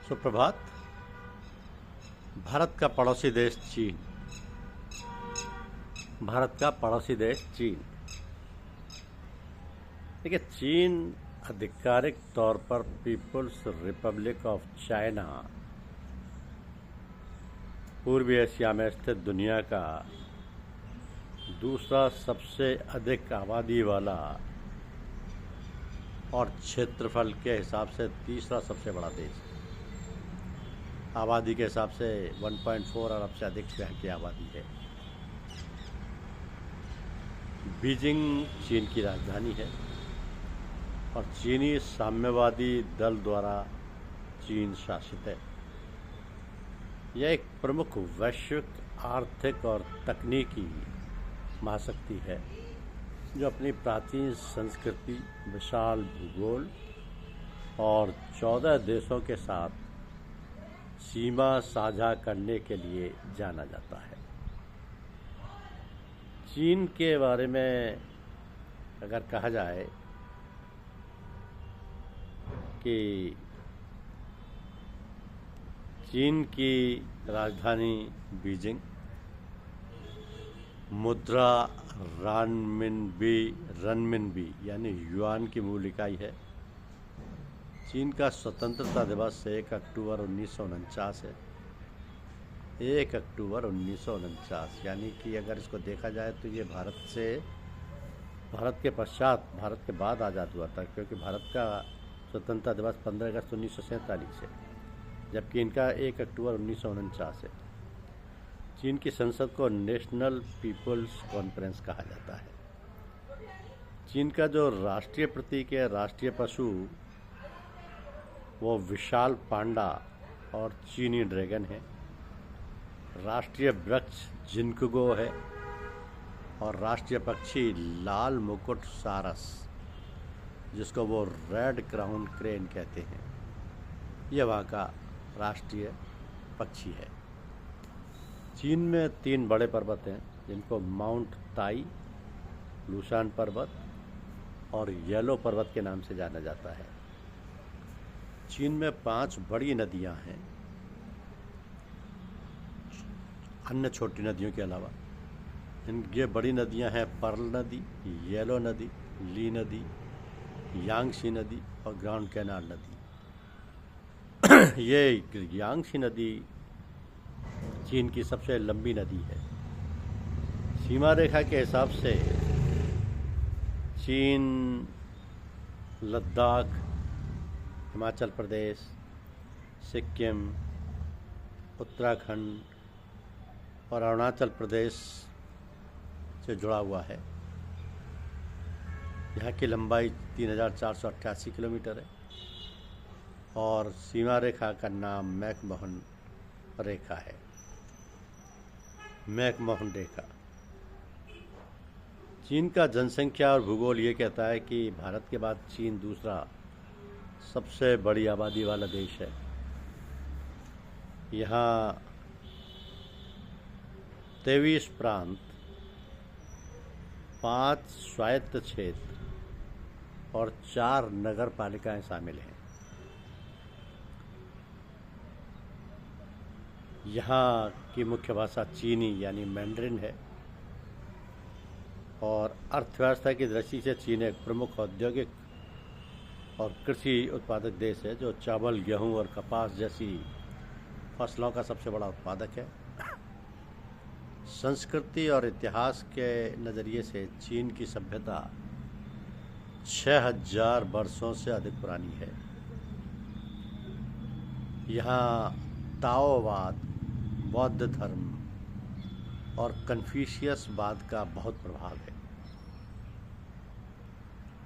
सुप्रभात। भारत का पड़ोसी देश चीन। देखिए, चीन आधिकारिक तौर पर पीपुल्स रिपब्लिक ऑफ चाइना पूर्वी एशिया में स्थित दुनिया का दूसरा सबसे अधिक आबादी वाला और क्षेत्रफल के हिसाब से तीसरा सबसे बड़ा देश है। आबादी के हिसाब से 1.4 अरब से अधिक यहाँ की आबादी है। बीजिंग चीन की राजधानी है और चीनी साम्यवादी दल द्वारा चीन शासित है। यह एक प्रमुख वैश्विक आर्थिक और तकनीकी महाशक्ति है जो अपनी प्राचीन संस्कृति, विशाल भूगोल और 14 देशों के साथ सीमा साझा करने के लिए जाना जाता है। चीन के बारे में अगर कहा जाए कि चीन की राजधानी बीजिंग, मुद्रा रनमिनबी यानी युआन की मूल इकाई है। चीन का स्वतंत्रता दिवस 1 अक्टूबर 1949 है। 1 अक्टूबर 1949 यानी कि अगर इसको देखा जाए तो ये भारत के पश्चात, भारत के बाद आज़ाद हुआ था, क्योंकि भारत का स्वतंत्रता दिवस 15 अगस्त 1947 है, जबकि इनका 1 अक्टूबर 1949 है। चीन की संसद को नेशनल पीपल्स कॉन्फ्रेंस कहा जाता है। चीन का जो राष्ट्रीय प्रतीक है, राष्ट्रीय पशु, वो विशाल पांडा और चीनी ड्रैगन है। राष्ट्रीय वृक्ष जिनकुगो है और राष्ट्रीय पक्षी लाल मुकुट सारस, जिसको वो रेड क्राउन क्रेन कहते हैं, यह वहाँ का राष्ट्रीय पक्षी है। चीन में 3 बड़े पर्वत हैं जिनको माउंट ताई, लूशान पर्वत और येलो पर्वत के नाम से जाना जाता है। चीन में 5 बड़ी नदियां हैं अन्य छोटी नदियों के अलावा। ये बड़ी नदियां हैं पर्ल नदी, येलो नदी, ली नदी, यांगशी नदी और ग्रांड कैनाल नदी। ये यांगशी नदी चीन की सबसे लंबी नदी है। सीमा रेखा के हिसाब से चीन लद्दाख, हिमाचल प्रदेश, सिक्किम, उत्तराखंड और अरुणाचल प्रदेश से जुड़ा हुआ है। यहाँ की लंबाई 3488 किलोमीटर है और सीमा रेखा का नाम मैकमोहन रेखा है। मैकमोहन रेखा। चीन का जनसंख्या और भूगोल ये कहता है कि भारत के बाद चीन दूसरा सबसे बड़ी आबादी वाला देश है। यहाँ 23 प्रांत, 5 स्वायत्त क्षेत्र और 4 नगर पालिकाएं शामिल हैं। यहाँ की मुख्य भाषा चीनी यानी मैंड्रिन है और अर्थव्यवस्था की दृष्टि से चीन एक प्रमुख औद्योगिक और कृषि उत्पादक देश है जो चावल, गेहूं और कपास जैसी फसलों का सबसे बड़ा उत्पादक है। संस्कृति और इतिहास के नज़रिए से चीन की सभ्यता 6000 वर्षों से अधिक पुरानी है। यहाँ ताओवाद, बौद्ध धर्म और कन्फ्यूशियसवाद का बहुत प्रभाव है।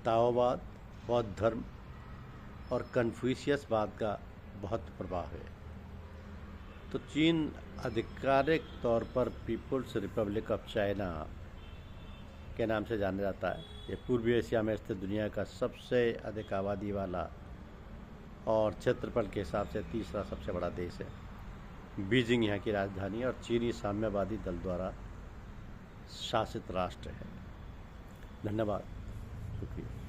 ताओवाद, बौद्ध धर्म और कन्फ्यूशियसवाद का बहुत प्रभाव है। तो चीन आधिकारिक तौर पर पीपुल्स रिपब्लिक ऑफ चाइना के नाम से जाना जाता है। ये पूर्वी एशिया में स्थित दुनिया का सबसे अधिक आबादी वाला और क्षेत्रफल के हिसाब से तीसरा सबसे बड़ा देश है। बीजिंग यहाँ की राजधानी और चीनी साम्यवादी दल द्वारा शासित राष्ट्र है। धन्यवाद, शुक्रिया।